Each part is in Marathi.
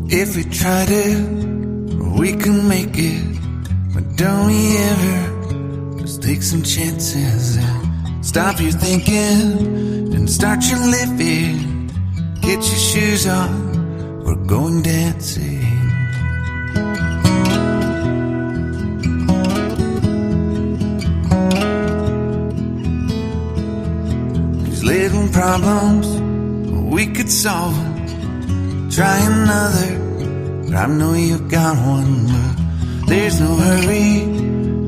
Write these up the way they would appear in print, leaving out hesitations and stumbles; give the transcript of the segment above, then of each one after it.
If we try to, we can make it. But don't we ever just take some chances and stop your thinking and start your living. Get your shoes on, we're going dancing. These little problems, we could solve them. Try another, but I know you got one. But there's no hurry,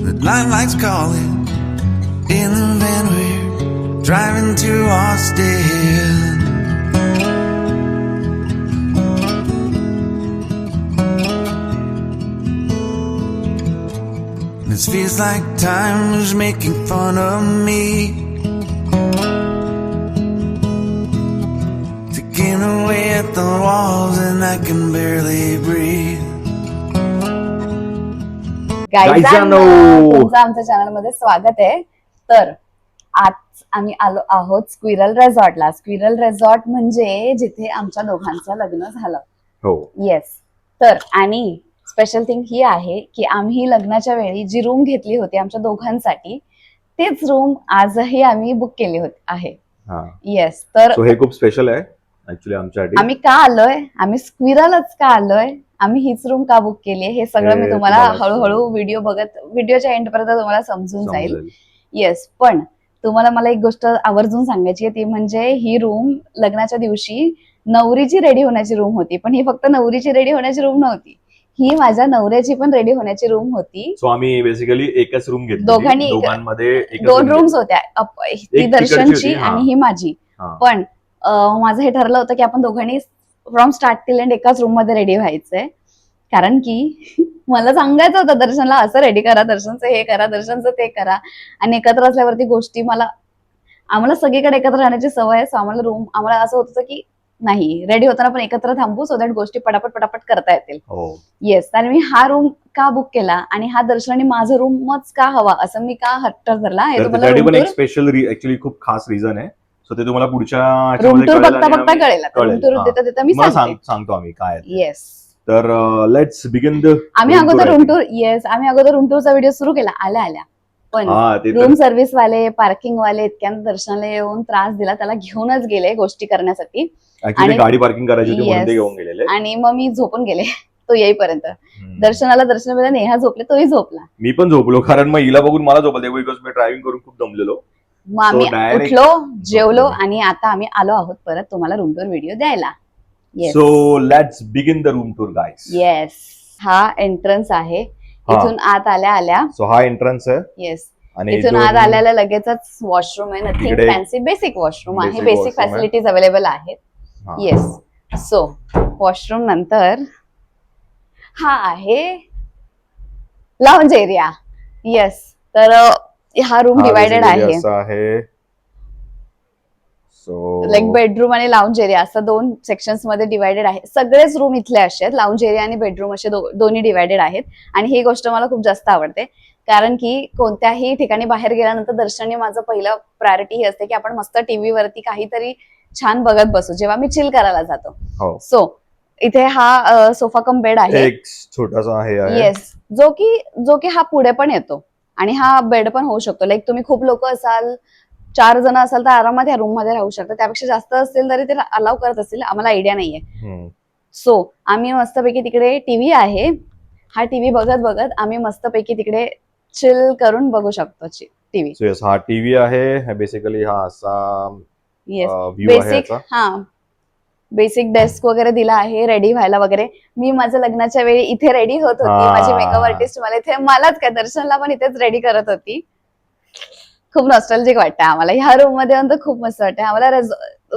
the limelight's calling. In the van we're driving to Austin. This feels like time is making fun of me. Taking away at the walls and I can barely breathe. गाईजानो, तुमचं आमच्या चॅनल मध्ये स्वागत आहे. तर आज आम्ही आलो आहोत स्क्विरल रेसॉर्टला. स्क्विरल रेसॉर्ट म्हणजे जिथे आमच्या दोघांचं लग्न झालं. हो, येस. तर आणि स्पेशल थिंग ही आहे की आम्ही लग्नाच्या वेळी जी रूम घेतली होती आमच्या दोघांसाठी, तेच रूम आजही आम्ही बुक केली होती आहे. येस. तर हे खूप स्पेशल आहे ऍक्च्युली आमच्यासाठी. आम्ही का आलोय, आम्ही स्क्विरलच का आलोय, आम्ही हीच रूम का बुक केली आहे, हे सगळं मी तुम्हाला हळूहळू व्हिडिओच्या एंड पर्यंत तुम्हाला समजून जाईल. येस. पण तुम्हाला मला एक गोष्ट आवर्जून सांगायची आहे, ती म्हणजे ही रूम लग्नाच्या दिवशी नवरीची रेडी होण्याची रूम होती. पण ही फक्त नवरीची रेडी होण्याची रूम नव्हती, ही माझ्या नवऱ्याची पण रेडी होण्याची रूम होती. सो आम्ही बेसिकली एकच रूम घेतली. दोघांमध्ये दोन रूम्स होत्या, ती दर्शनची आणि ही माझी. पण माझं हे ठरलं होतं की आपण दोघांनी फ्रॉम स्टार्ट टिल एंड एकाच रूम मध्ये रेडी व्हायचंय. कारण की मला सांगायचं होतं दर्शनला, असं रेडी करा, दर्शनचं हे करा, दर्शनचं ते करा. आणि एकत्र असल्यावरती गोष्टी आम्हाला सगळीकडे एकत्र राहण्याची सवय आहे. आम्हाला असं होतं की नाही, रेडी होताना पण एकत्र थांबू, सो दॅट गोष्टी पटापट करता येतील. येस. आणि मी हा रूम का बुक केला आणि हा दर्शनाने माझं रूमच का हवा असं मी का हट्ट धरला, हे तुम्हाला स्पेशल ऍक्च्युली खूप खास रिझन आहे. सो ते तुम्हाला पुढच्या रूम टूर बघता कळेल. रूम टूर देता मी सांगतो आम्ही काय. येस. तर लेट्स बिगिन आम्ही अगोदर रूम टूर. येस, आम्ही अगोदर रूम टूरचा व्हिडिओ सुरू केला आल्या. पण रूम सर्व्हिस वाले, पार्किंग वाले इतक्यानं दर्शनाला येऊन त्रास दिला, त्याला घेऊनच गेले गोष्टी करण्यासाठी. आणि गाडी पार्किंग करायची होती म्हणून ते घेऊन गेलेले. आणि मग मी झोपून गेले तो येईपर्यंत. दर्शन नेहा झोपले, तोही झोपला. मी पण झोपलो, कारण मग हिला बघून मला झोपलं बिकॉज मी ड्रायव्हिंग करून खूप दमलेलो. मग आम्ही उठलो, जेवलो आणि आता आम्ही आलो आहोत परत तुम्हाला रूम टूर व्हिडिओ द्यायला. So let's begin the room tour guys. Yes. हा एंट्रन्स आहे. इथून आत आल्या सो हा एंट्रन्स आहे. येस. इथून आत आल्याला लगेचच वॉशरूम आहे. नथिंग फॅन्सी, बेसिक वॉशरूम आहे. बेसिक फॅसिलिटीज अवेलेबल आहेत. येस. सो वॉशरूम नंतर हा आहे लाउंज एरिया. येस. तर हा रूम डिवायडेड आहे. लाईक बेडरूम आणि लाउंज एरिया असं दोन सेक्शन्स मध्ये डिवायडेड आहे. सगळेच रूम इथले असे आहेत, लाउंज एरिया आणि बेडरूम असे दोन्ही डिवायडेड आहेत. आणि ही गोष्ट मला खूप जास्त आवडते, कारण की कोणत्याही ठिकाणी बाहेर गेल्यानंतर दर्शनाने माझं पहिलं प्रायोरिटी ही असते की आपण मस्त टीव्ही वरती काहीतरी छान बघत बसू जेव्हा मी चिल करायला जातो. सो इथे हा सोफा कम बेड आहे, एक छोटासा आहे. येस. जो की हा पुढे पण येतो आणि हा बेड पण होऊ शकतो. लाईक तुम्ही खूप लोक असाल, 4 जण असाल तर आरामात या रूम मध्ये राहू शकता. त्यापेक्षा जास्त असतील तरी ते अलाव करत असतील, आम्हाला आयडिया नाहीये. सो आम्ही मस्तपैकी तिकडे टीव्ही आहे, हा टीव्ही बघत आम्ही मस्तपैकी तिकडे चिल करून बघू शकतो टीव्ही. हा टीव्ही आहे बेसिकली. हा असा बेसिक बेसिक डेस्क वगैरे दिला आहे रेडी व्हायला वगैरे. मी माझ्या लग्नाच्या वेळी इथे रेडी होत होती. माझी मेकअप आर्टिस्ट मलाच काय दर्शनला पण इथेच रेडी करत होती. खूप नॉस्टॅल्जिक वाटतं आम्हाला ह्या रूम मध्ये येऊन, तर खूप मस्त वाटतं आम्हाला.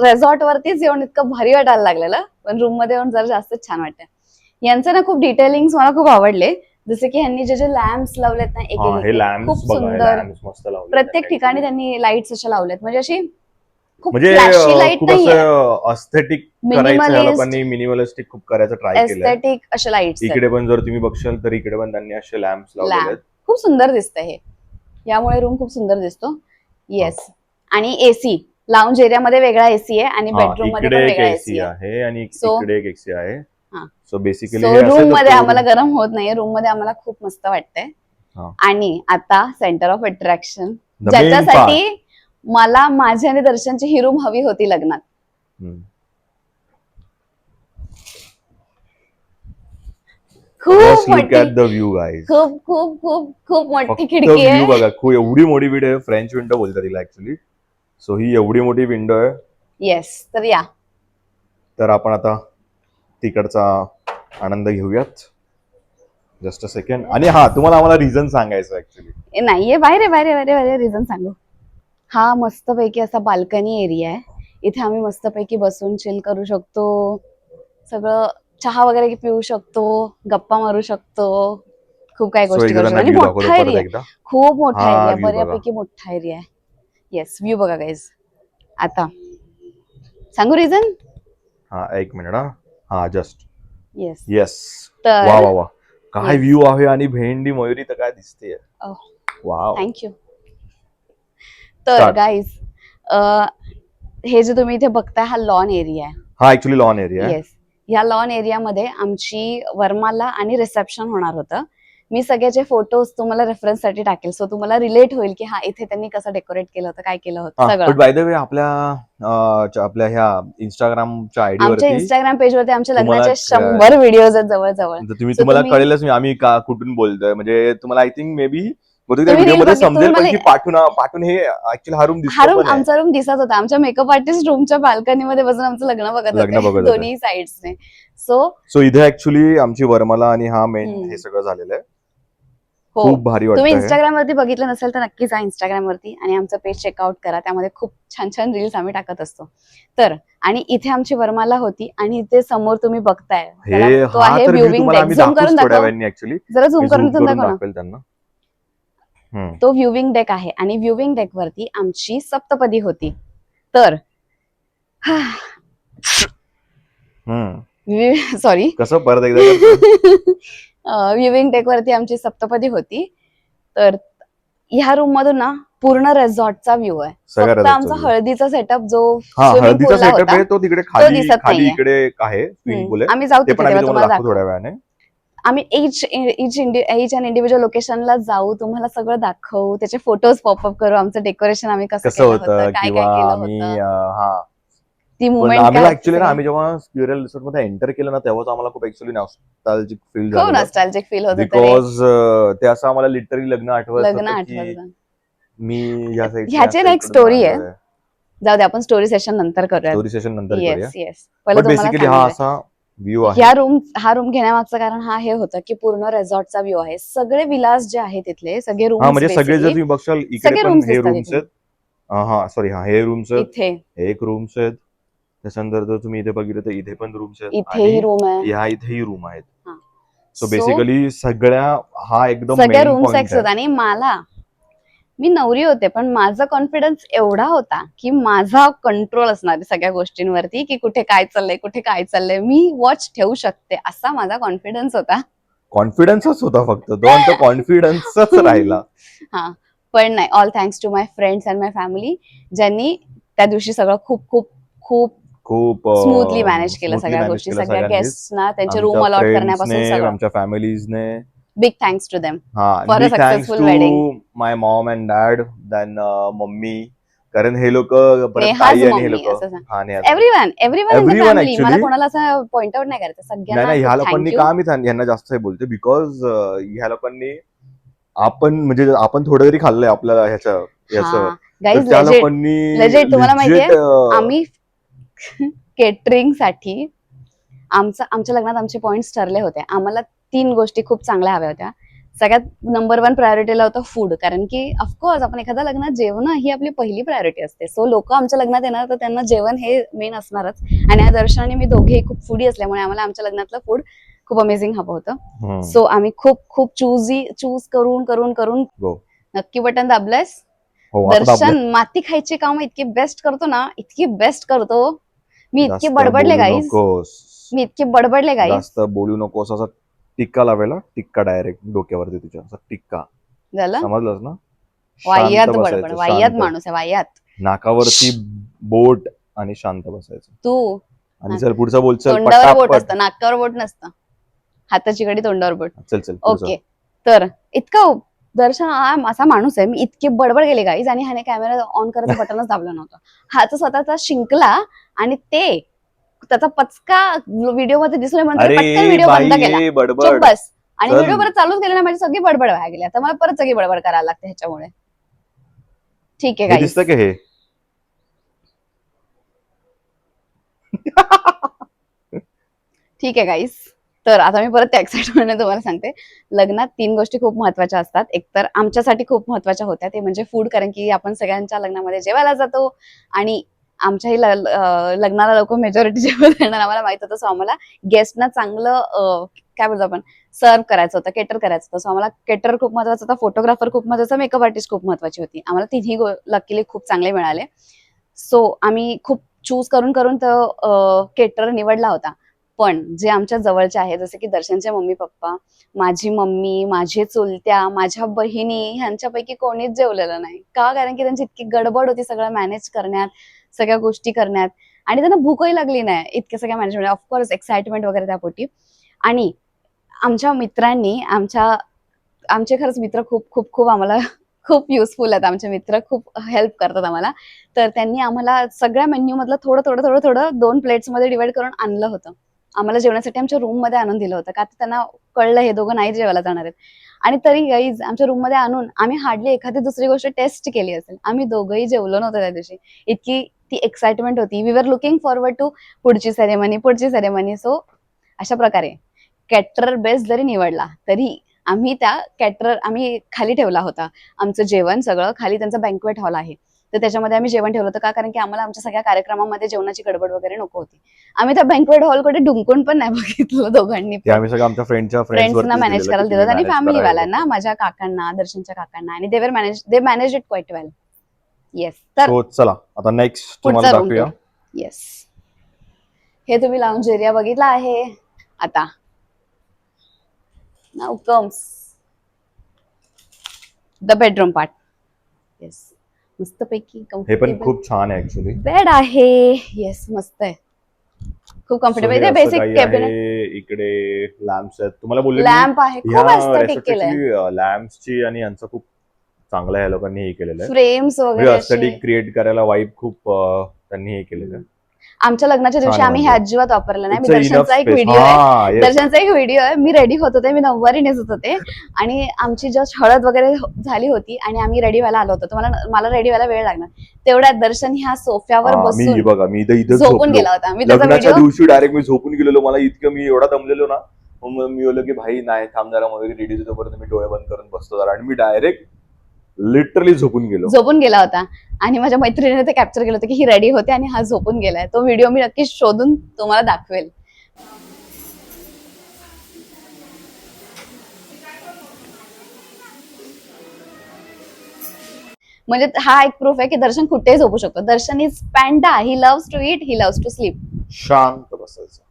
रेसॉर्ट वरतीच येऊन इतकं भारी वाटायला लागलेलं, पण रूम मध्ये येऊन जरा जास्तच छान वाटतं. यांचं ना खूप डिटेलिंग मला खूप आवडले. जसे की यांनी जे लॅम्प्स लावलेत ना, एक खूप सुंदर, प्रत्येक ठिकाणी त्यांनी लाईट्स अशा लावलेत, म्हणजे अशी खूप फ्लॅशी लाईट नाहीये, एस्थेटिक मिनिमलिस्टिक खूप करायचं ट्राय केलं. एस्थेटिक अशा लाईट्स. इकडे पण जर तुम्ही बघशाल तर इकडे पण त्यांनी असे लॅम्प्स लावलेले, खूप सुंदर दिसतं हे. यामुळे रूम खूप सुंदर दिसतो. येस. आणि एसी लाउंज एरिया मध्ये वेगळा एसी आहे आणि बेडरूम मध्ये पण वेगळा एसी आहे. आणि इकडे एक एसी आहे. हा. सो बेसिकली रूम मध्ये आम्हाला गरम होत नाहीये, रूम मध्ये आम्हाला खूप मस्त वाटतंय. आणि आता सेंटर ऑफ अट्रॅक्शन, ज्याच्यासाठी मला माझी आणि दर्शनची ही रूम हवी होती लग्नात. खूप मोठी, खूप खूप खूप खूप मोठी खिडकी आहे बघा. खूप एवढी मोठी विंडो आहे, फ्रेंच विंडो बोलतात तिला ऍक्च्युली. सो ही एवढी मोठी विंडो आहे. येस. तर या, तर आपण आता तिकडचा आनंद घेऊयात. Just a second. आणि तुम्हाला आम्हाला रिझन सांगायचं ऍक्च्युली. नाहीये, बाहेर रिझन सांगू. हा मस्तपैकी असा बाल्कनी एरिया आहे. इथे आम्ही मस्तपैकी बसून चिल करू शकतो, सगळं चहा वगैरे पिऊ शकतो, गप्पा मारू शकतो, खूप काही गोष्टी करू शकतो. आणि मोठा एरिया, खूप मोठा एरिया, बऱ्यापैकी मोठा एरिया आहे. येस, व्ह्यू बघा गाईज. आता सांगू रिझन? एक मिनिट. जस्ट. Yes yes. वा वा वा, काय व्ह्यू आहे. आणि भेंडी मयुरी तर काय दिसते. Wow, thank you. तर गाईज, हे जे तुम्ही इथे बघताय हा लॉन एरिया आहे. हा ऍक्च्युली लॉन एरिया. येस. या लॉन एरियामध्ये आमची वरमाला आणि रिसेप्शन होणार होतं. मी सगळ्याचे फोटोज तुम्हाला रेफरन्स साठी टाकेल, सो तुम्हाला रिलेट होईल की इथे त्यांनी कसं डेकोरेट केलं होतं, काय केलं होतं सगळं. बाय द वे, आपल्या ह्या इंस्टाग्रामच्या आयडी आमच्या वरती, इंस्टाग्राम पेज वरती आमच्या लग्नाचे 100 व्हिडिओज आहेत जवळजवळ. तुम्हाला कळेलच आम्ही कुठून बोलतोय. म्हणजे तुम्हाला I think may be video मध्ये समजेल, पण की पाठून हे ऍक्च्युअली हा रूम दिसतो. आमचा रूम दिसत होता. आमच्या मेकअप आर्टिस्ट रूमच्या बाल्कनी मध्ये बसून आमचं लग्न बघत होते दोन्ही साइड्सने. सो इथे ऍक्च्युली आमची वरमाला आणि मेन हे सगळं झालेलं आहे. खूप भारी वाटतं. तुम्ही इंस्टाग्राम वरती बघितलं नसेल तर नक्की जा इंस्टाग्राम वरती आणि आमचं पेज चेकआउट करा. त्यामध्ये खूप छान छान रील्स आम्ही टाकत असतो. तर आणि इथे आमची वरमाला होती आणि इथे समोर तुम्ही बघताय तो आहे व्ह्यूविंग डेक. झूम करून दाखव, जरा झूम करून दाखव त्यांना. तो व्ह्यूविंग डेक आहे आणि व्ह्यूविंग डेक वरती आमची सप्तपदी होती. तर सॉरी, कसं परत एकदा. व्ह्यूविंग डेक वरती आमची सप्तपदी होती. तर ह्या रूम मधून ना पूर्ण रिसॉर्टचा व्ह्यू आहे. फक्त आमचा हळदीचा सेटअप जो हळदीचा सेटअप आहे तो तिकडे खाली इकडे आहे. आम्ही जाऊ तिथे तुम्हाला थोड्या वेळाने. आम्ही इच अँड इंडिव्हिज्युअल लोकेशनला जाऊ, तुम्हाला सगळं दाखवू, त्याचे फोटोज पॉपअप करू, आमचं डेकोरेशन आम्ही कसं केलं होतं, काय काय केलं होतं, ती मुवमेंट. आम्ही जेव्हा स्पिरियल रिसॉर्ट मध्ये एंटर केलं ना, तेव्हाच आम्हाला खूप ऍक्च्युअली नॉस्टॅल्जिक फील झालं. खूप नॉस्टॅल्जिक फील होतं. बिकॉज ते असं आम्हाला लिटरली लग्न आठवत. मी ह्याची ना एक स्टोरी आहे. जाऊ दे, आपण स्टोरी सेशन नंतर करूया. येस. बेसिकली हा असा व्ह्यू आहे. हा रूम घेण्यामागचं कारण हे होतं की पूर्ण रिसॉर्टचा व्ह्यू आहे. सगळे विलास जे आहे तिथले सगळे रूम, म्हणजे सगळे जर तुम्ही बघशाल इकडे पण हे रूम्स आहेत. हे रूम्स आहेत, इथे एक रूम्स आहेत. त्याच्यानंतर जर तुम्ही इथे बघितलं तर इथे पण रूम्स आहेत, इथेही रूम आहे, इथेही रूम आहेत. सो बेसिकली सगळ्या एकदम सगळ्या रूम्स आहेत. आणि मी नवरी होते पण माझा कॉन्फिडन्स एवढा होता की माझा कंट्रोल असणार सगळ्या गोष्टींवरती, की कुठे काय चाललंय मी वॉच ठेवू शकते, असा माझा कॉन्फिडन्स होता. कॉन्फिडन्सच होता फक्त तो, कॉन्फिडन्सच राहिला. पण नाही, all thanks to my friends and my family, ज्यांनी त्या दिवशी सगळं खूप खूप खूप खूप स्मूथली मॅनेज केलं सगळ्या गोष्टी. सगळ्या गेस्टना त्यांचे रूम अलॉट करण्यापासून सगळं, आमच्या फॅमिलीजने. Big thanks to them for a successful wedding. My mom and dad, then mummy, कारण हे लोक एव्हरीवन मला कोणाला असं पॉइंट आउट नाही करायचं, सगळ्यांना. ह्या लोकांनी का मी यांना जास्त बोलते, बिकॉज ह्या लोकांनी आपण थोडं जरी खाल्लंय आपल्याला ह्याचं. तुम्हाला माहितीये, आम्ही केटरिंग साठी आमच्या लग्नात आमचे पॉइंट्स ठरले होते. आम्हाला 3 गोष्टी खूप चांगल्या हव्या होत्या. सगळ्यात नंबर 1 प्रायोरिटीला होतं फूड, कारण की ऑफकोर्स आपण एखाद्या लग्नात जेवण ही आपली पहिली प्रायोरिटी असते. सो लोक आमच्या लग्नात येणार तर त्यांना जेवण हे मेन असणारच. आणि या दर्शनाने मी दोघेही खूप फूडी असल्यामुळे आम्हाला आमच्या लग्नातलं फूड खूप अमेझिंग हवं होतं. सो आम्ही खूप चूज करून नक्की बटन दाबलंयस. दर्शन माती खायची काम इतकी बेस्ट करतो ना, इतकी बेस्ट करतो. मी इतके बडबडले गाईज, जास्त बोलू नकोस. असा टिक्का लावायला, टिक्का डायरेक्ट डोक्यावरती तुझ्या, असा टिक्का झालं, समजलंस ना. वाह्यात माणूस आहे, वाह्यात. नाकावरती बोट आणि शांत बसायचं. तू आणि चल पुढचा बोल, चल तोंडावर बोट पटापट. असतं, नाकावर बोट नसतं. हाताची घडी तोंडावर बोट. चल चल ओके, तर इतका दर्शन असा माणूस आहे, मी इतकी बडबड केली गाईज आणि ह्याने कॅमेरा ऑन करायचं बटनच दाबलं नव्हतं. हात स्वतःचा शिंकला आणि ते त्याचा पचका व्हिडिओ मध्ये दिसला म्हणून अरे पटकन व्हिडिओ बाई, बंद केला. हे चुप बडबड. बस. आणि चल. व्हिडिओ परत चालूच केला ना, माझी सगळी बडबड व्हायला गेली. आता मला परत सगळी बडबड करायला लागते ह्याच्यामुळे. ठीक आहे हे गाईज. दिसतं का हे? ठीक आहे गाईस, तर आता मी परत त्या एक्साइटमेंटने तुम्हाला सांगते. लग्नात 3 गोष्टी खूप महत्वाच्या असतात. एक तर आमच्यासाठी खूप महत्वाच्या होत्या, ते म्हणजे फूड, कारण की आपण सगळ्यांच्या लग्नामध्ये जेवायला जातो आणि आमच्याही लग्नाला लोक मेजॉरिटी जेवायला येणार आम्हाला माहित होतं. सो आम्हाला गेस्टना चांगलं काय बोलतो आपण, सर्व करायचं होतं, केटर करायचं होतं. सो आम्हाला केटर खूप महत्वाचा होता, फोटोग्राफर खूप महत्वाचा, मेकअप आर्टिस्ट खूप महत्वाची होती. आम्हाला तिन्ही लकीली खूप चांगले मिळाले. सो आम्ही खूप चूज करून करून तो केटर निवडला होता. पण जे आमच्या जवळचे आहे, जसे की दर्शनचे मम्मी पप्पा, माझी मम्मी, माझे चुलत्या, माझ्या बहिणी, ह्यांच्यापैकी कोणीच जेवलेलं नाही. का? कारण की त्यांची इतकी गडबड होती सगळं मॅनेज करण्यात, सगळ्या गोष्टी करण्यात, आणि त्यांना भूकही लागली नाही इतक्या सगळ्या मॅनेजमेंट. ऑफकोर्स एक्साइटमेंट वगैरे त्यापोटी. आणि आमच्या मित्रांनी आमचे खरंच मित्र खूप खूप खूप आम्हाला खूप युजफुल आहेत. आमचे मित्र खूप हेल्प करतात आम्हाला. तर त्यांनी आम्हाला सगळ्या मेन्यू मधलं थोडं थोडं थोडं थोडं 2 प्लेट्स मध्ये डिवाइड करून आणलं होतं. आम्हाला जेवणासाठी आमच्या रूम मध्ये आणून दिलं होतं, का त्यांना कळलं हे दोघं नाही जेवायला जाणार आहेत. आणि तरी गाईज आमच्या रूम मध्ये आणून आम्ही हार्डली एखादी दुसरी गोष्ट टेस्ट केली असेल. आम्ही दोघंही जेवलो नव्हतो त्या दिवशी. इतकी ती एक्साइटमेंट होती. We are looking forward to पुढची सेरेमनी. सो अशा प्रकारे कॅटर बेस्ट जरी निवडला तरी आम्ही आम्ही खाली ठेवला होता. आमचं जेवण सगळं खाली, त्यांचा बँक्वेट हॉल आहे, तर त्याच्यामध्ये आम्ही जेवण ठेवलं होतं. का? कारण की आम्हाला आमच्या सगळ्या कार्यक्रमामध्ये जेवणाची गडबड वगैरे नको होती. आम्ही त्या बँक्वेट हॉलकडे ढुंकून पण नाही बघितलं दोघांनी. आम्ही सगळं आमच्या फ्रेंड्सना मॅनेज करायला दिलं आणि फॅमिलीवाल्यांना, माझ्या काकांना, दर्शनच्या काकांना, आणि they manage it quite well. Yes. तर चला आता नेक्स्ट तुम्हाला पुढचा रूम दाखवूया. टूर. येस, हे तुम्ही लाऊंज एरिया बघितला आहे. आता now comes the bedroom part. Yes, मस्तपैकी हे पण खूप छान आहे ऍक्च्युली. बेड आहे. येस, मस्त आहे, खूप कम्फर्टेबल. इथे बेसिक कॅबिनेट, इकडे लॅम्प्स आहेत. तुम्हाला बोलले लॅम्प आहे, खूप एस्थेटिक केलंय. लॅम्प्सची आणि यांचं खूप चांगलं आहे, लोकांनी हे केलेलं आहे. फ्रेम्स वगैरे एस्थेटिक क्रिएट करायला वाईब खूप त्यांनी हे केलेलं आहे. आमच्या लग्नाच्या दिवशी आम्ही हे अजिबात वापरलं नाही. It's a दर्शनचा एक enough व्हिडिओ space. आहे, yes. दर्शनचा एक व्हिडिओ आहे. मी रेडी होत होते, मी नऊवारी नेसत होते आणि आमची जस्ट हळद वगैरे झाली होती आणि आम्ही रेडी व्हायला आलो होतो. तर मला रेडी व्हायला वेळ लागणार. तेवढ्यात दर्शन ह्या सोफ्यावर बसून बघा, मी इथं झोपून गेला होता. मी त्याचा लग्नाच्या व्हिडिओ दिवशी डायरेक्ट मी झोपून गेलेलो. मला इतकं मी एवढा दमलेलो ना, मग मी बोललो की भाई नाही, थांब जरा, मध्ये रेडी होतो परत मी डोळे बंद करून बसतो जरा, आणि मी डायरेक्ट लिटरली झोपून गेला होता. आणि माझ्या मैत्रिणीने ते कॅप्चर केलं होतं की ही रेडी होते आणि हा झोपून गेलाय. तो व्हिडिओ मी नक्कीच शोधून तुम्हाला दाखवेल. म्हणजे हा एक प्रूफ आहे की दर्शन कुठेही झोपू शकतो. Darshan is panda. He loves to eat, he loves to sleep. शांत बसायचं.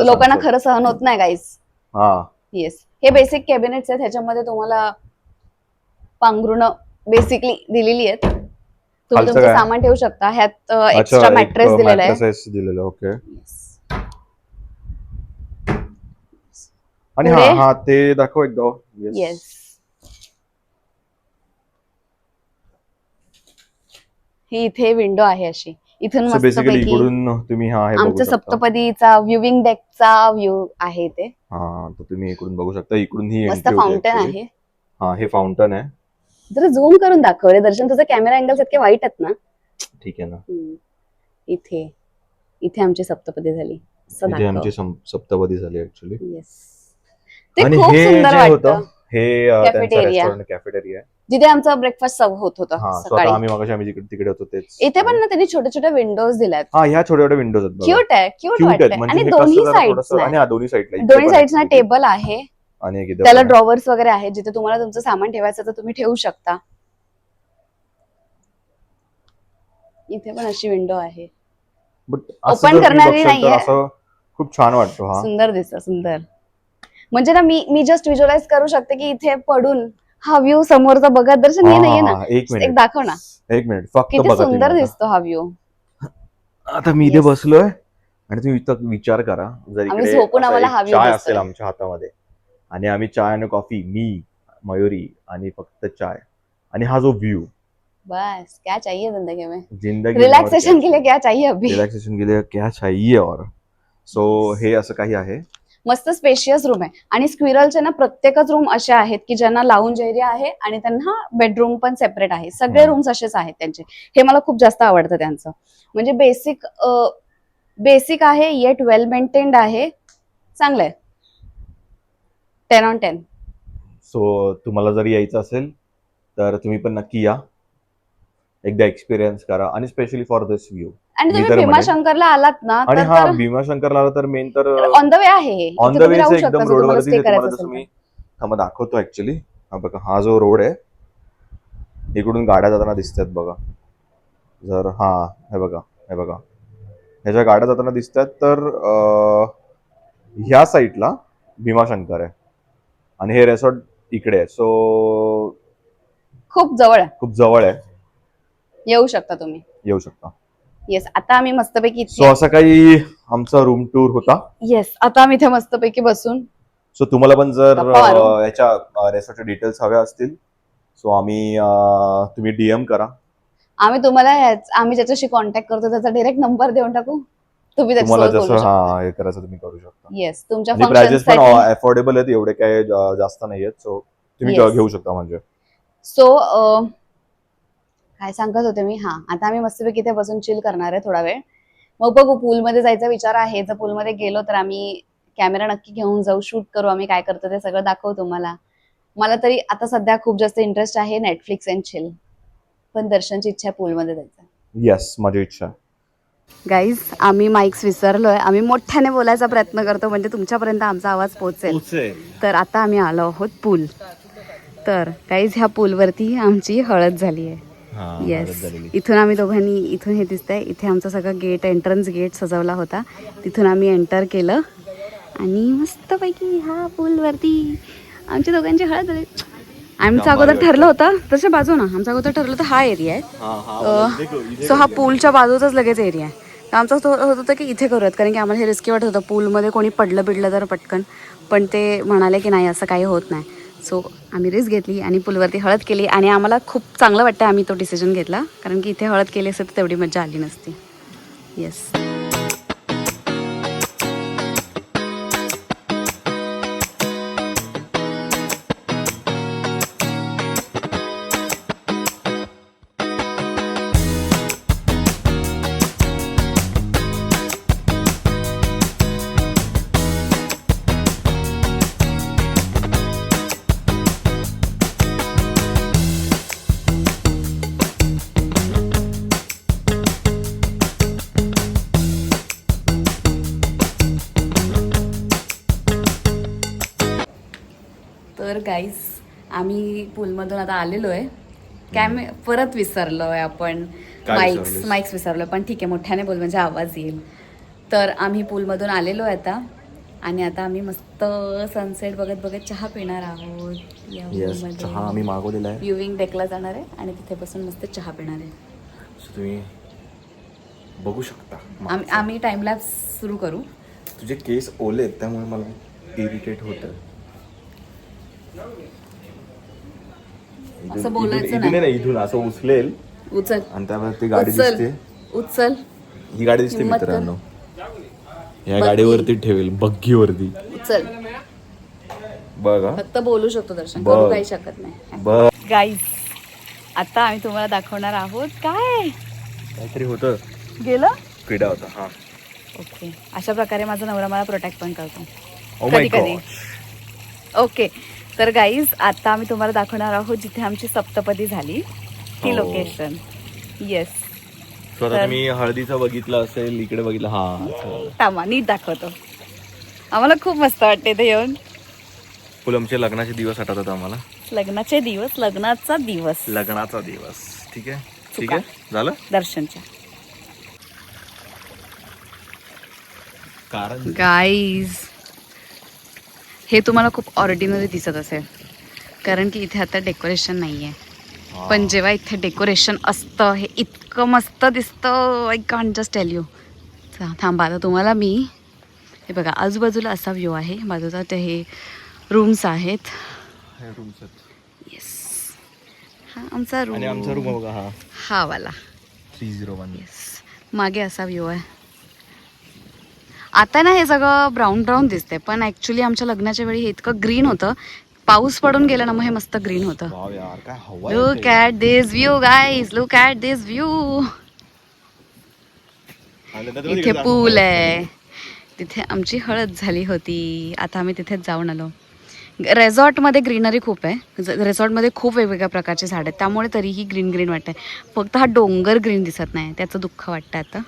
लोकांना खरं सहन होत नाही गाईस. हा, येस, हे बेसिक कॅबिनेट्स आहेत. ह्याच्यामध्ये तुम्हाला पांघरुण बेसिकली दिलेली आहेत. तुम्ही तुमचं सामान ठेवू शकता. ह्यात एक्स्ट्रा मॅट्रेस दिलेला आहे. ओके. आणि हा ते दाखव एकदा. येस, ही इथे विंडो आहे अशी. इथून मस्तपैकी तुम्ही आमच्या सप्तपदीचा व्ह्यूइंग डेकचा व्ह्यू आहे इथे. तर तुम्ही इकडून बघू शकता. इकडून ही मस्त फाउंटन आहे. हा, हे फाउंटन आहे. जरा झूम करून दाखव रे दर्शन, तुझा कॅमेरा अँगल्स इतके वाईट आहेत ना. ठीक आहे ना. इथे आमची सप्तपदी झाली. इथे आमची सप्तपदी झाली ऍक्च्युअली. येस, ते खूप सुंदर वाटतं. हे कॅफेटेरिया आहे, जिथे आमचा ब्रेकफास्ट सर्व होत होता सकाळी. आम्ही तिकडे होतो तेच. इथे पण ना त्यांनी छोट्या छोट्या विंडोज दिल्यात. ह्या छोट्या छोट्या विंडोज आहेत. क्यूट आहे, क्यूट वाटतंय. आणि दोन्ही साइडला टेबल आहे आणि त्याला ड्रॉवर्स वगैरे आहे, जिथे तुम्हाला तुमचं सामान ठेवायचं तर तुम्ही ठेवू शकता. इथे पण अशी विंडो आहे, ओपन करणारी नाहीये. खूप छान वाटतो. सुंदर दिसतं, सुंदर. म्हणजे ना मी जस्ट व्हिज्युअलाइज करू शकते की इथे पडून हा व्ह्यू समोरचा बघत. दर्शन हे नाहीये ना, एक दाखव ना. एक मिनिट फक्त किती सुंदर दिसतो हा व्ह्यू. आता मी इथे बसलोय आणि तुम्ही इथं विचार करा, जर आम्ही इकडे झोपून असा आम्हाला एक हवी चाय दिसतोय. असेल आमच्या हातामध्ये आणि आम्ही चाय आणि कॉफी, मी मयुरी आणि फक्त चाय आणि हा जो व्ह्यू, बस क्या चाहिए जिंदगी में, जिंदगी में और रिलॅक्सेशन क्या के लिए क्या चाहिए अभी. रिलॅक्सेशन के लिए क्या चाहिए और सो हे असं काही आहे. मस्त स्पेशियस रूम आहे आणि स्क्विरलचे ना प्रत्येकच रूम असे आहेत की ज्यांना लाऊंज एरिया आहे आणि त्यांना बेडरूम पण सेपरेट आहे. सगळे रूम्स असेच आहेत त्यांचे. हे मला खूप जास्त आवडतं त्यांचं. म्हणजे बेसिक आहे येट वेल मेंटेन्ड आहे. चांगलं आहे. 10 on 10. सो तुम्हाला जर यायचं असेल तर तुम्ही पण नक्की या, एकदा एक्सपिरियन्स करा आणि स्पेशली फॉर दिस व्ह्यू. आणि तुम्ही भीमाशंकरला आलात ना आणि तर हा भीमाशंकरला आला तर मेन तर ऑन द वे आहे. ऑन द वे एकदम रोडवरती स्टे तुम्हाला करायचं जसं असेल मी थांबा दाखवतो ऍक्च्युली. हा बघा, हा जो रोड आहे इकडून गाड्या जाताना दिसतात बघा. जर हे बघा ह्याच्या गाड्या जाताना दिसतात तर ह्या साईडला भीमाशंकर आहे आणि हे रेसॉर्ट इकडे आहे. सो खूप जवळ आहे. येऊ शकता. येस. आता आम्ही मस्तपैकी सो असं काही आमचा रूम टूर होता. येस. आता आम्ही इथे मस्तपैकी बसून. सो तुम्हाला पण जर गप्पा मारू. याच्या रेसॉर्टचे डिटेल्स हव्या असतील सो तुम्ही DM करा. आम्ही तुम्हाला आम्ही ज्याच्याशी कॉन्टॅक्ट करतो त्याचा डायरेक्ट नंबर देऊन टाकू. तुम्ही तुम्हाला त्याच्यासोबत बोलू जसं शकता. हे करायचं तुम्ही करू शकता. येस. तुमच्या आणि प्राइजेस पण फंक्शनसाठी. अफोर्डेबल आहेत, एवढे काही जास्त नाही आहेत. सो तुम्ही Yes. घेऊ शकता म्हणजे. सो काय सांगत होते मी. आता आम्ही मस्तपैकी इथे बसून चिल करणार आहे थोडा वेळ. मग बघू, पूलमध्ये जायचा विचार आहे. जर पूलमध्ये गेलो तर आम्ही कॅमेरा नक्की घेऊन जाऊ, शूट करू. आम्ही काय करतो ते सगळं दाखवू तुम्हाला. मला तरी आता सध्या खूप जास्त इंटरेस्ट आहे नेटफ्लिक्स अँड चिल. पण दर्शनची इच्छा आहे पूलमध्ये जायचं. येस, माझी इच्छा. गाईज, आम्ही माईक्स विसरलोय. आम्ही मोठ्याने बोलायचा प्रयत्न करतो म्हणजे तुमच्यापर्यंत आमचा आवाज पोहोचेल. तर आता आम्ही आलो आहोत पूल. तर गाईज, ह्या पूलवरती आमची हळद झाली आहे. येस. इथून आम्ही दोघांनी, इथून हे दिसतंय, इथे आमचा सगळं गेट, एंट्रन्स गेट सजवला होता. तिथून आम्ही एंटर केलं आणि मस्तपैकी ह्या पूलवरती आमच्या दोघांची हळद झाली. आमचं अगोदर ठरलं होतं तशा बाजूनं, आमचं अगोदर ठरलं होतं हा एरिया आहे. सो हा पूलच्या बाजूचाच लगेच एरिया आहे. तर आमचं होत होतं की इथे करूयात, कारण की आम्हाला हे रिस्की वाटत होतं पूलमध्ये कोणी पडलं तर पटकन. पण ते म्हणाले की नाही, असं काही होत नाही. सो आम्ही रिस्क घेतली आणि पूलवरती हळद केली आणि आम्हाला खूप चांगलं वाटतं आम्ही तो डिसिजन घेतला, कारण की इथे हळद केली असते तर तेवढी मजा आली नसती. येस. तर गाईज, आम्ही पूलमधून आता आलेलो आहे. परत विसरलोय आपण. माईक्स विसरलोय, पण ठीक आहे, मोठ्याने बोल म्हणजे आवाज येईल. तर आम्ही पूलमधून आलेलो आहे आता आणि आता आम्ही मस्त सनसेट बघत चहा पिणार आहोत. चहा आम्ही मागवलेला आहे. व्ह्यूइंग डेकला जाणार आहे आणि तिथे बसून मस्त चहा पिणार आहे. तुम्ही बघू शकता. आम्ही टाइमलॅप्स सुरू करू. तुझे केस ओले आहेत त्यामुळे मला इरिटेट होतं. असं बोलायचं नाही. इथून असं उचलेल. उचल. आणि त्यामुळे ती गाडी दिसते. उचल. ही गाडी दिसते मित्रांनो. या गाडीवरती ठेवेल, बग्गीवरती. उचल. बघा, फक्त बोलू शकतो, दर्शन करू काही शकत नाही. गाईज, आता आम्ही तुम्हाला दाखवणार आहोत काहीतरी होतं, गेलं किडा होता. हा, ओके. अशा प्रकारे माझा नवरा मला प्रोटेक्ट पण करतो Oh my कधी. God. ओके. तर गाईज, आता आम्ही तुम्हाला दाखवणार आहोत जिथे आमची सप्तपदी झाली ती लोकेशन. येस. स्वतः तुम्ही हळदीचं बघितलं असेल, इकडे बघितलं. थांबा, नीट दाखवतो. आम्हाला खूप मस्त वाटते इथे येऊन. फुलमचे लग्नाचे दिवस आठवतात आम्हाला. लग्नाचा दिवस. ठीक आहे झालं दर्शनच्या. कारण गाईज, हे तुम्हाला खूप ऑर्डिनरी दिसत असेल कारण की इथे आता डेकोरेशन नाही आहे. पण जेव्हा इथे डेकोरेशन असतं हे इतकं मस्त दिसतं. I can't just tell you. थांबा आता तुम्हाला मी हे बघा आजूबाजूला असा व्ह्यू आहे. बाजूचा ते हे रूम्स आहेत. येस, हा आमचा रूम. आणि आमचा रूम बघा हा वाला 301. येस, मागे असा व्ह्यू आहे. आता ना हे सगळं ब्राऊन ब्राऊन दिसते, पण ऍक्च्युली आमच्या लग्नाच्या वेळी हे इतकं ग्रीन होतं. पाऊस पडून गेला ना मग हे मस्त ग्रीन होतं. वाव यार काय हवा look at this view guys, look at this view. इथे पूल आहे. तिथे आमची हळद झाली होती. आता आम्ही तिथेच जाऊन आलो. रेसॉर्टमध्ये ग्रीनरी खूप आहे. रेसॉर्टमध्ये खूप वेगवेगळ्या प्रकारचे झाड आहेत, त्यामुळे तरीही ग्रीन ग्रीन वाटतंय. फक्त हा डोंगर ग्रीन दिसत नाही, त्याचं दुःख वाटतं आता.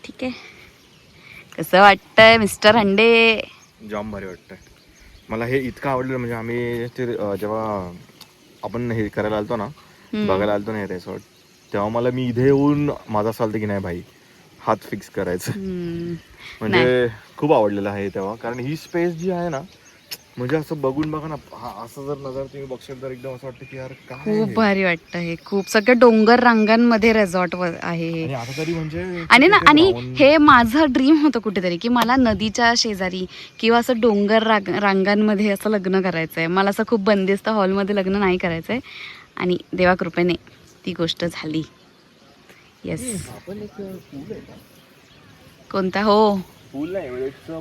ठीक आहे, कसं वाटतंय मिस्टर हंडे? जाम भारी वाटतंय मला. हे इतकं आवडलं म्हणजे आम्ही ते जेव्हा आपण हे करायला आलतो ना, बघायला आलतो ना हे रेसॉर्ट, तेव्हा मला मी इथे येऊन माझा असं चालतं की नाही भाई हात फिक्स करायचं. म्हणजे खूप आवडलेलं आहे तेव्हा. कारण ही स्पेस जी आहे ना, म्हणजे असं बघून बघा ना, असं जर नजर तुम्ही बघशाल तर एकदम असं वाटतं की यार काय खूप भारी वाटतं. हे खूप सगळ्या डोंगर रांगांमध्ये रेसॉर्ट आहे. आणि आता तरी म्हणजे आणि हे माझं ड्रीम होतं कुठेतरी की मला नदीच्या शेजारी किंवा असं डोंगर रांगांमध्ये असं लग्न करायचंय. मला असं खूप बंदिस्त हॉलमध्ये लग्न नाही करायचंय. आणि देवा कृपेने ती गोष्ट झाली. येस. कोणता? हो, पूल नाही,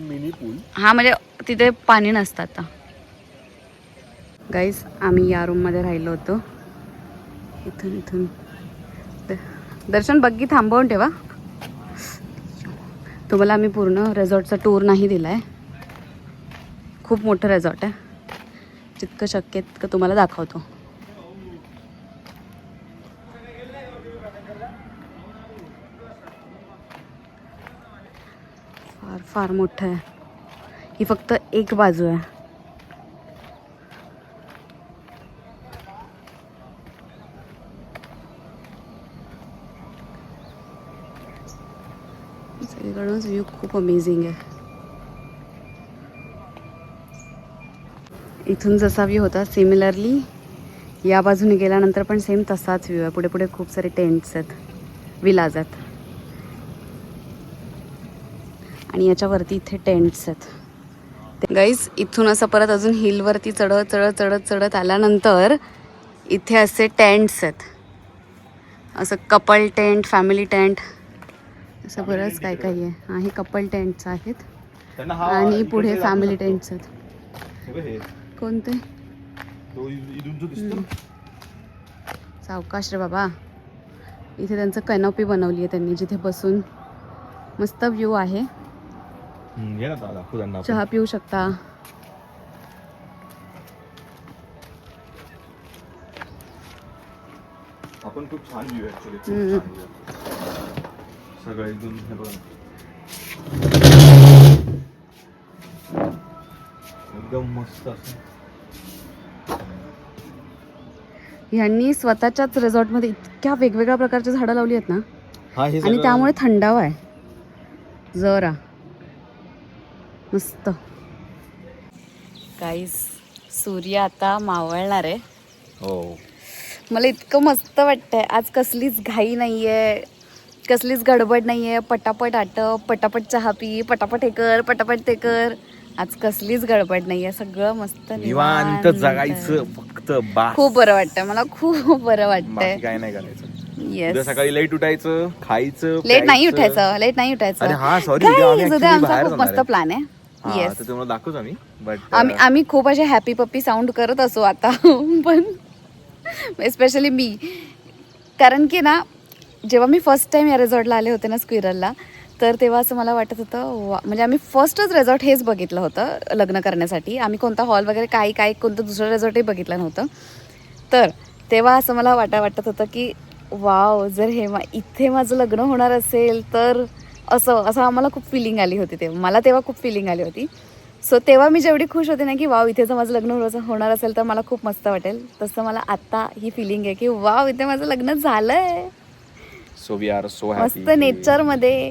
मिनी पूल. हा म्हणजे तिथे पाणी नसतं आता. गाईज आम्ही या रूममध्ये राहिलो होतो. इथून दर्शन बग्गी थांबवून ठेवा. तुम्हाला आम्ही पूर्ण रेसॉर्टचा टूर नाही दिला आहे. खूप मोठं रेसॉर्ट आहे. जितकं शक्य तितकं तुम्हाला दाखवतो. फार फार मोठं आहे. ही फक्त एक बाजू आहे. सगळीकडूनच व्ह्यू खूप अमेझिंग आहे. इथून जसा व्ह्यू होता सिमिलरली या बाजूने गेल्यानंतर पण सेम तसाच व्ह्यू आहे. पुढे पुढे खूप सारे टेंट्स आहेत, विलाज आहेत. आणि याच्यावरती इथे टेंट्स आहेत. गाईज इथून असं परत अजून हिलवरती चढत आल्यानंतर इथे असे टेंट्स आहेत. असं कपल टेंट, फॅमिली टेंट, असं बरंच काय काय आहे. हे कपल टेंट्स आहेत आणि पुढे फॅमिली टेंट्स आहेत. कोणते? सावकाश रे बाबा. इथे त्यांचं कॅनोपी बनवली आहे त्यांनी, जिथे बसून मस्त व्ह्यू आहे. चहा पिऊ शकता. आपण खूप छान व्ह्यू आहे ऍक्च्युली. सगळं एकदम हे बघा एकदम मस्त असं. ह्यांनी स्वतःच्याच रिसॉर्टमध्ये इतक्या वेगवेगळ्या प्रकारची झाडं लावली आहेत ना, आणि त्यामुळे थंडावा आहे जरा मस्त. गाईस सूर्य आता मावळणार आहे. हो, मला इतकं मस्त वाटतंय. आज कसलीच घाई नाहीये, कसलीच गडबड नाहीये. पटापट आटप, पटापट चहा पी, पटापट हे कर, पटापट ते कर. आज कसलीच गडबड नाहीये. सगळं मस्त निवांत जगायचं फक्त. खूप बरं वाटतंय मला, खूप बरं वाटतंय. काय नाही करायचं. येस, सकाळी लेट उठायचं, खायचं, लेट नाही उठायचं. हा सॉरी, उद्या आमचा खूप मस्त प्लॅन आहे. येस, तुम्हाला दाखवतो आम्ही. बट आम्ही खूप असे हॅपी पप्पी साऊंड करत असो आता. पण स्पेशली मी, कारण की ना जेव्हा मी फर्स्ट टाइम या रिसॉर्टला आले होते ना, स्क्विरलला, तर तेव्हा असं मला वाटत होतं म्हणजे आम्ही फर्स्टच रिसॉर्ट हेच बघितलं होतं लग्न करण्यासाठी. आम्ही कोणता हॉल वगैरे काही कोणतं दुसरं रिसॉर्टही बघितलं नव्हतं. तर तेव्हा असं मला वाटत होतं की वाव, जर इथे माझं लग्न होणार असेल तर असं आम्हाला खूप फिलिंग आली होती. तेव्हा खूप फिलिंग आली होती. सो तेव्हा मी जेवढी खुश होते ना की वाव, इथे जर माझं लग्न होणार असेल तर मला खूप मस्त वाटेल, तसं मला आता ही फिलिंग आहे की वाव, इथे माझं लग्न झालंय. So we are so happy. मस्त नेचरमध्ये.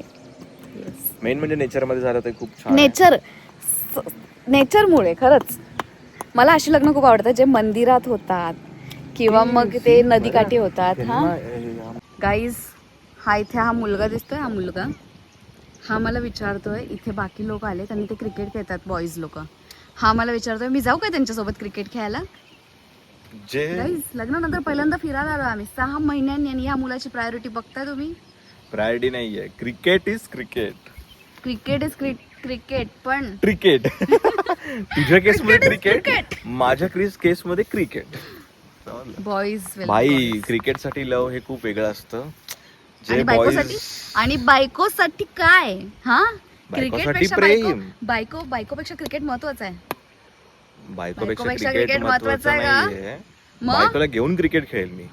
मेन म्हणजे नेचरमध्ये झालं ते खूप छान. नेचरमुळे खरंच मला अशी लग्न खूप आवडतात जे मंदिरात होतात किंवा मग ते नदीकाठी होतात. हा गाईज, हा इथे हा मुलगा दिसतोय, हा मुलगा हा मला विचारतोय, इथे बाकी लोक आले त्यांनी ते क्रिकेट खेळतात बॉईज लोक. हा मला विचारतोय मी जाऊ काय त्यांच्यासोबत क्रिकेट खेळायला. गाईज लग्नानंतर पहिल्यांदा फिरायला आलो आम्ही 6 महिन्यांनी आणि या मुलाची प्रायोरिटी बघताय तुम्ही. प्रायोरिटी नाहीये, cricket is cricket. Cricket is cricket पण क्रिकेट तुझ्या केस मध्ये क्रिकेट, माझ्या केस मध्ये क्रिकेट. बॉईज भाई क्रिकेट साठी लव हे खूप वेगळं असतं. आणि बायकोसाठी, आणि बायकोसाठी काय हा क्रिकेटपेक्षा बायकोपेक्षा क्रिकेट महत्वाचं आहे. बायकोपेक्षा क्रिकेट महत्वाचं नाहीये. बायकोला घेऊन क्रिकेट खेळेल मी,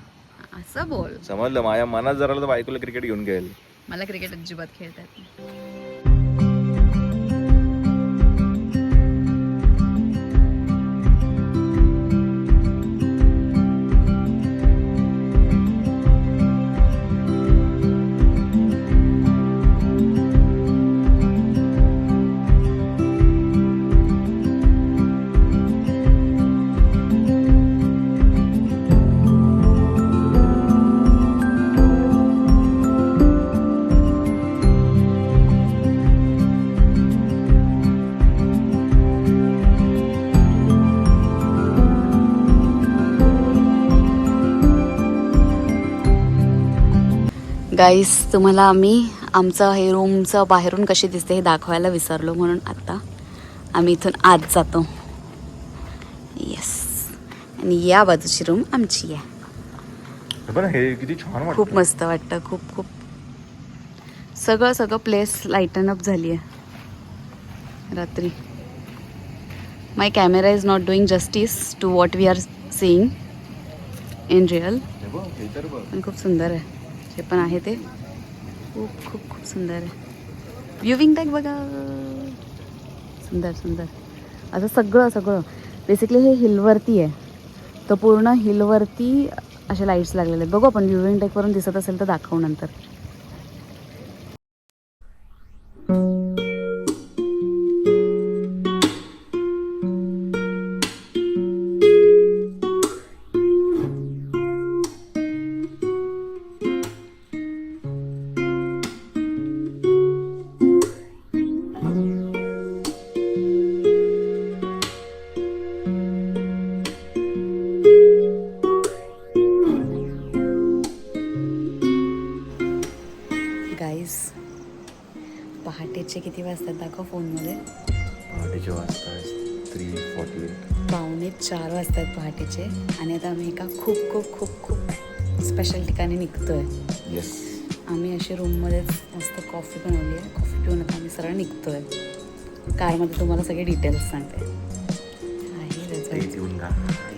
असं बोल. समजलं, माझ्या मनात जरा तर बायकोला क्रिकेट घेऊन खेळेल. मला क्रिकेट अजिबात खेळता येत नाही. गाईस तुम्हाला आम्ही आमचं हे रूमचं बाहेरून कशी दिसते हे दाखवायला विसरलो, म्हणून आता आम्ही इथून आत जातो. येस, आणि या बाजूची रूम आमची आहे. हे किती छान वाटतं, खूप मस्त वाटतं. खूप खूप सगळं प्लेस लाईटन अप झाली आहे रात्री. My camera is not doing justice to what we are seeing in real. पण खूप सुंदर आहे जे पण आहे ते. खूप खूप खूप सुंदर आहे. व्ह्यूविंग डेक बघा, सुंदर. असं सगळं बेसिकली हे हिलवरती आहे, तर पूर्ण हिलवरती असे लाईट्स लागलेले आहेत. बघू आपण व्ह्यूविंग डेकवरून दिसत असेल तर दाखवू नंतर. पहाटेचे किती वाजतात दाखव फोनमध्ये. पहाटेचे वाजतात 3:48, 3:45 वाजतात पहाटेचे. आणि आता आम्ही एका खूप खूप खूप खूप स्पेशल ठिकाणी निघतोय. येस, आम्ही अशी रूममध्येच मस्त कॉफी बनवली आहे. कॉफी पिऊन आता आम्ही सरळ निघतोय. कारमध्ये तुम्हाला सगळे डिटेल्स सांगते. आहे